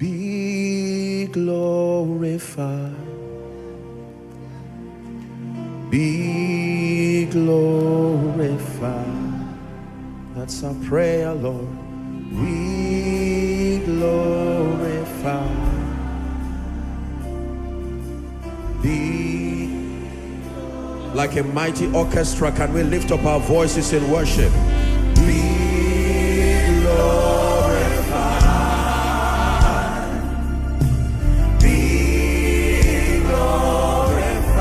Be glorified. Be glorified. That's our prayer, Lord. We glorify. Be like a mighty orchestra. Can we lift up our voices in worship? Be glorified. Be glorified.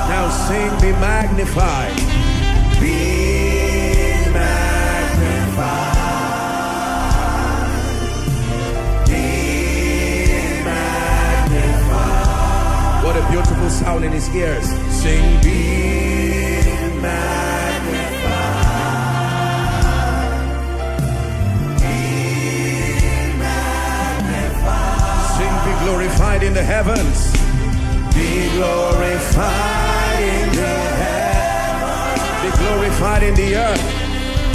Now sing, be magnified. Be magnified. Be magnified. What a beautiful sound in his ears. Sing, be magnified. Be magnified. Sing, be glorified in the heavens. Be glorified in the heavens. Be glorified in the earth.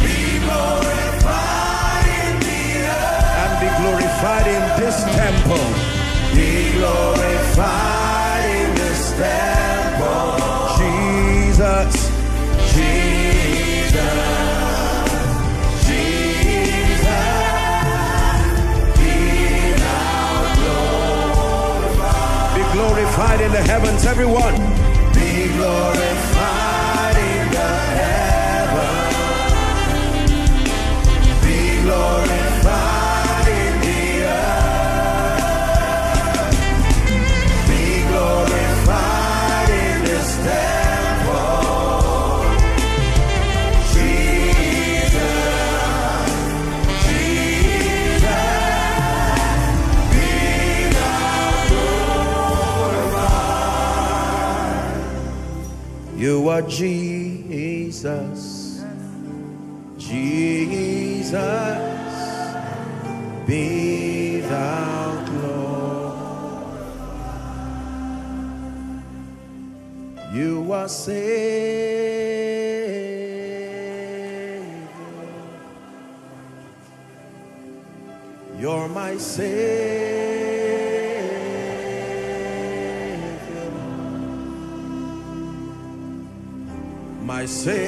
Be glorified in the earth. And be glorified in this temple. Be glorified in this temple. Jesus, Jesus, Jesus, be thou glorified. Be glorified in the heavens, everyone. Be glorified in the heavens. Be glorified in the earth. Be glorified in this temple. Jesus, Jesus, be thou glorified. You are Jesus, Jesus, be thou glorified. You are Savior, you're my Savior, my Savior,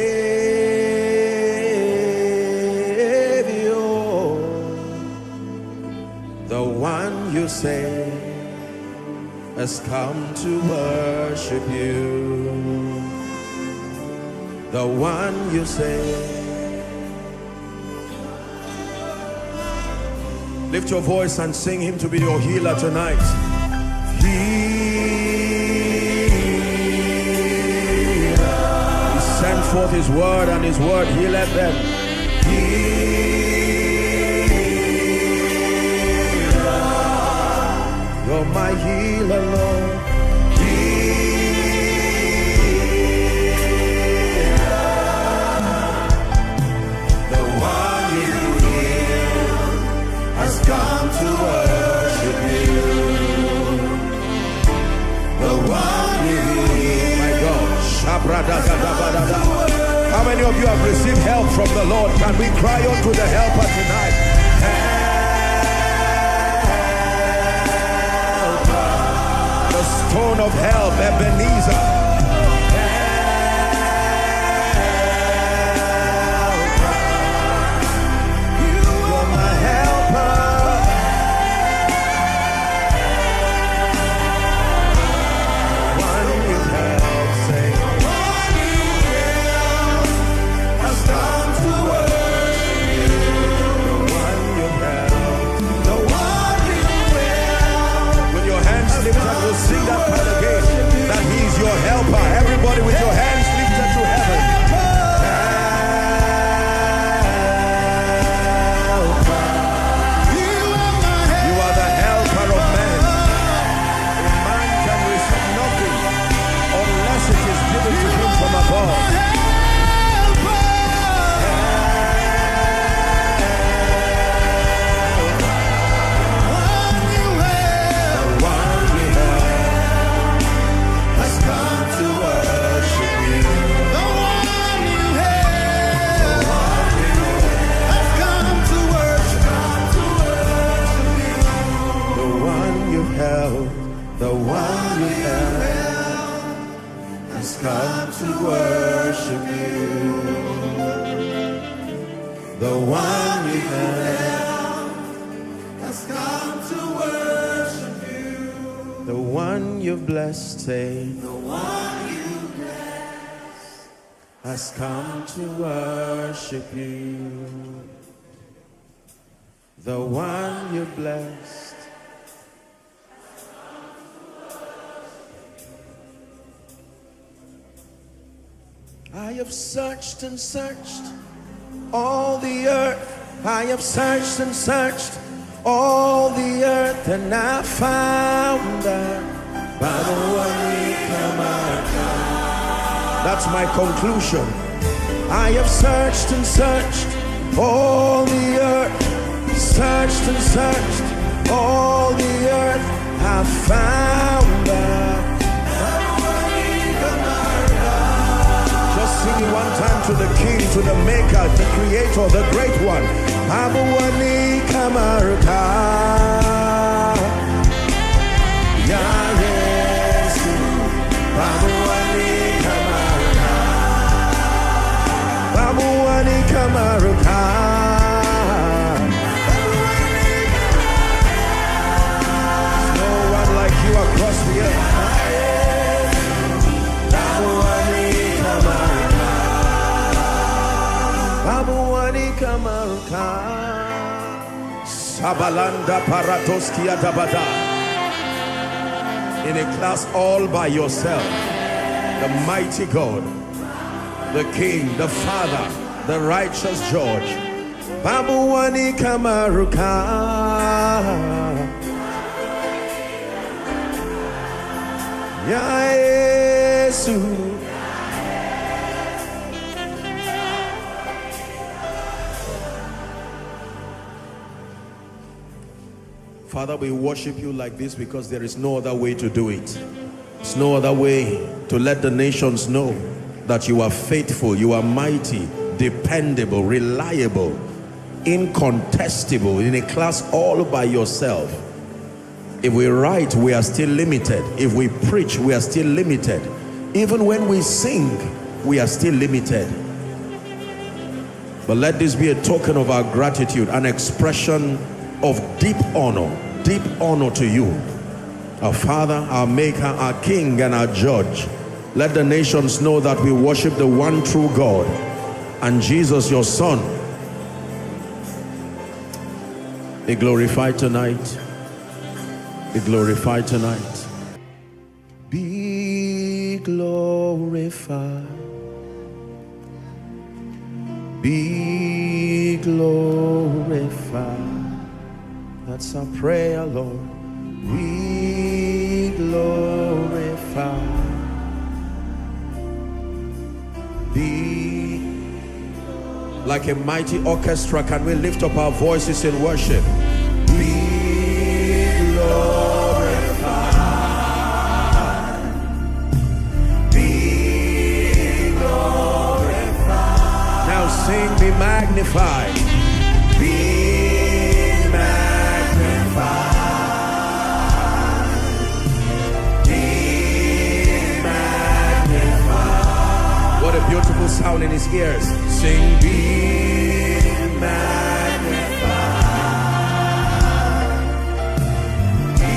the one you say has come to worship you, the one you say. Lift your voice and sing him to be your healer tonight. Send forth his word, and his word healed them. Healer, you're my healer, Lord. Healer, the one you heal has come to worship you. The one you heal, my God. How many of you have received help from the Lord? Can we cry out to the helper tonight? Helper, the stone of help, Ebenezer. Helper, you are my helper. One you help, say. Sing that part again, that he's your help. held, the one you held, has come to worship you. The one you held has come to worship you. The one you've blessed, say, the one you blessed has come to worship you. The one you blessed. I have searched and searched all the earth. I have searched and searched all the earth, and I found that by the one we come out. That's my conclusion. I have searched and searched all the earth. Searched and searched all the earth, I found that. Just sing it one time to the King, to the Maker, the Creator, the Great One. Abuwani Kamarka, Yah Yesu. Abuwani Kamarka, Abuwani Kamarka. Across the earth. Abuwani Kamarka, Sabalanda Paratoskia Dabada. In a class all by yourself, the mighty God, the King, the Father, the righteous Judge. Abuwani Kamarka. Yah Yesu. Father, we worship you like this because there is no other way to do it. There's no other way to let the nations know that you are faithful, you are mighty, dependable, reliable, incontestable, in a class all by yourself. If we write, we are still limited. If we preach, we are still limited. Even when we sing, we are still limited. But let this be a token of our gratitude, an expression of deep honor to you, our Father, our Maker, our King, and our Judge. Let the nations know that we worship the one true God and Jesus, your Son. Be glorified tonight. Be glorified tonight. Be glorified. Be glorified. That's our prayer, Lord. We glorify. Be like a mighty orchestra. Can we lift up our voices in worship? Be glorified. Be glorified. Now sing, be magnified. Be magnified. Be magnified. What a beautiful sound in his ears. Sing, be magnified. Be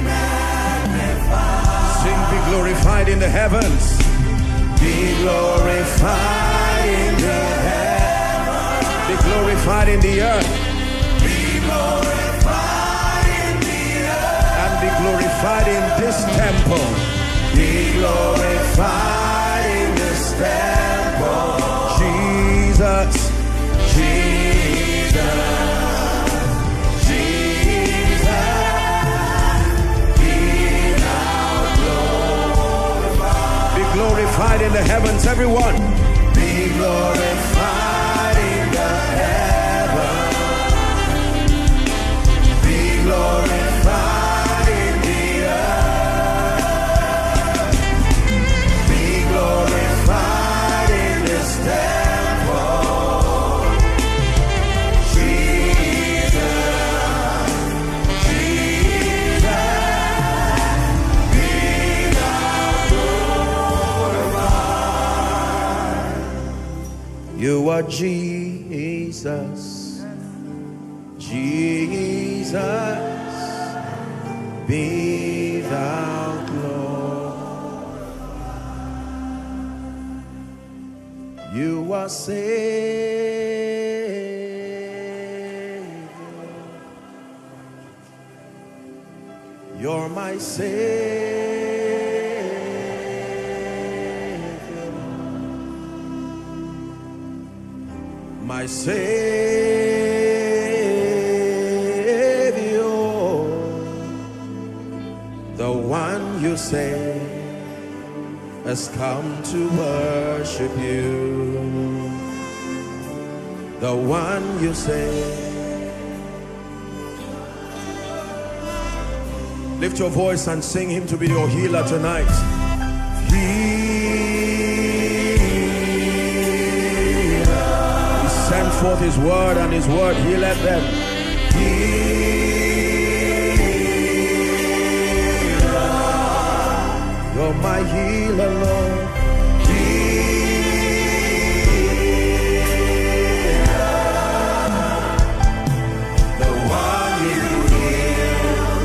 magnified. Sing, be glorified in the heavens. Be glorified in the heavens. Be glorified in the earth. Be glorified in the earth. And be glorified in this temple. Be glorified in this temple. Jesus, Jesus, Jesus, be thou glorified. Be glorified in the heavens, everyone. Be glorified in the heavens. Be glorified in the earth. Be glorified in this temple. Jesus, Jesus. are Jesus, Jesus, be thou glorified. You are Savior, you're my Savior, my Savior, the one you say has come to worship you, the one you say. Lift your voice and sing him to be your healer tonight. He sent forth his word, and his word healed them. You're my healer, Lord. The one you heal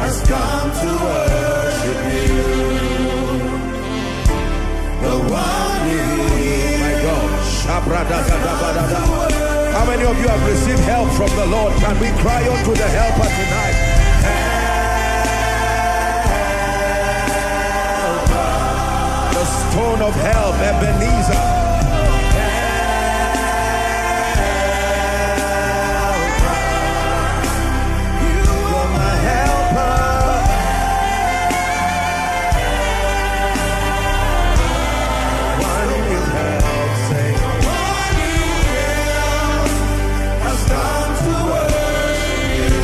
has come to worship you. The one you heal. My God. How many of you have received help from the Lord? Can we cry unto the helper tonight? The stone of help, Ebenezer. You're my helper. One you help, say. One you help has come to worship you.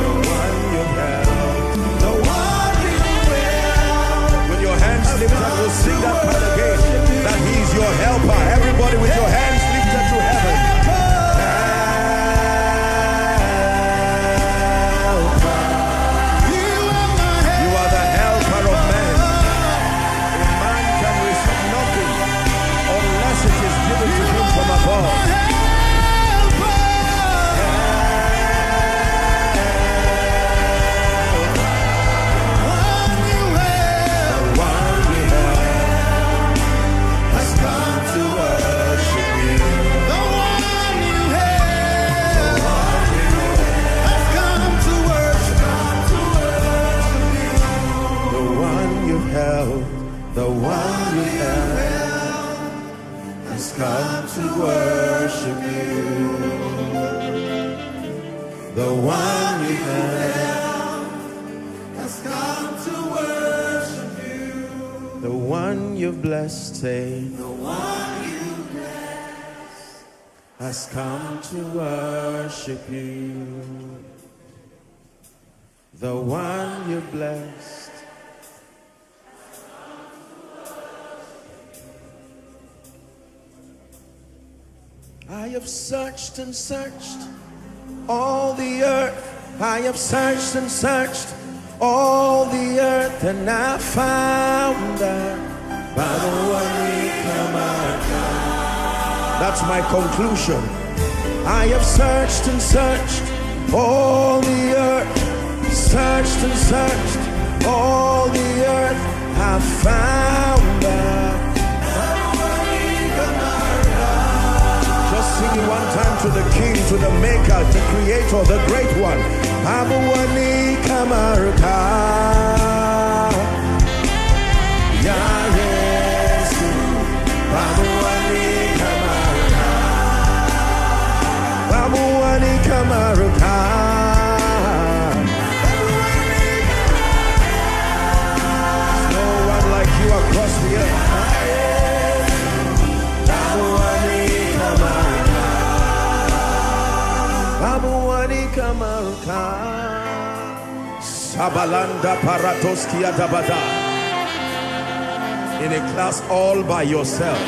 The one you help. The one you help. With your hands lifted, we'll sing that part again. That he's your helper. Everybody with your hands lifted to heaven. Helper. You are the helper of man. A man can receive nothing unless it is given to him from above. The one you held has come to worship you. The one you held has come to worship you. The one you blessed, say. The one you blessed has come to worship you. The one you blessed. I have searched and searched all the earth. I have searched and searched all the earth, and I found that by the way come out. That's my conclusion. I have searched and searched all the earth, searched and searched all the earth. I found that. Sing it one time to the King, to the Maker, the Creator, the Great One. Abuwani Kamarka. Yeah, yes. Abuwani Kamarka. Abuwani Kamarka. There's no one like you across the earth. Abuwani Kamarka. Sabalanda Paratoskia Dabada. In a class all by yourself,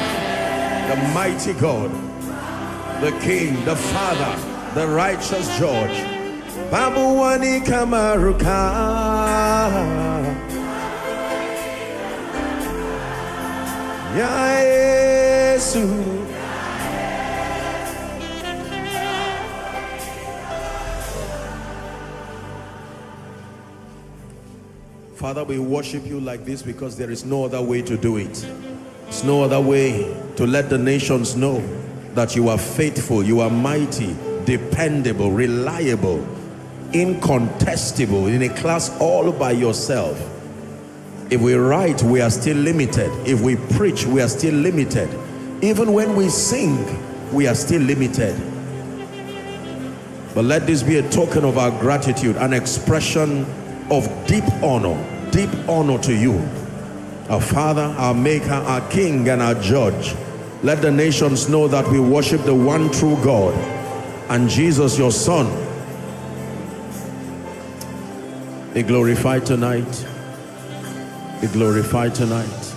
the mighty God, the King, the Father, the righteous Judge. Babuwani Kamaruka. Ya Yesu. Father, we worship you like this because there is no other way to do it. There's no other way to let the nations know that you are faithful, you are mighty, dependable, reliable, incontestable, in a class all by yourself. If we write, we are still limited. If we preach, we are still limited. Even when we sing, we are still limited. But let this be a token of our gratitude, an expression of deep honor to you, our Father, our Maker, our King, and our Judge. Let the nations know that we worship the one true God and Jesus, your Son. Be glorified tonight. Be glorified tonight.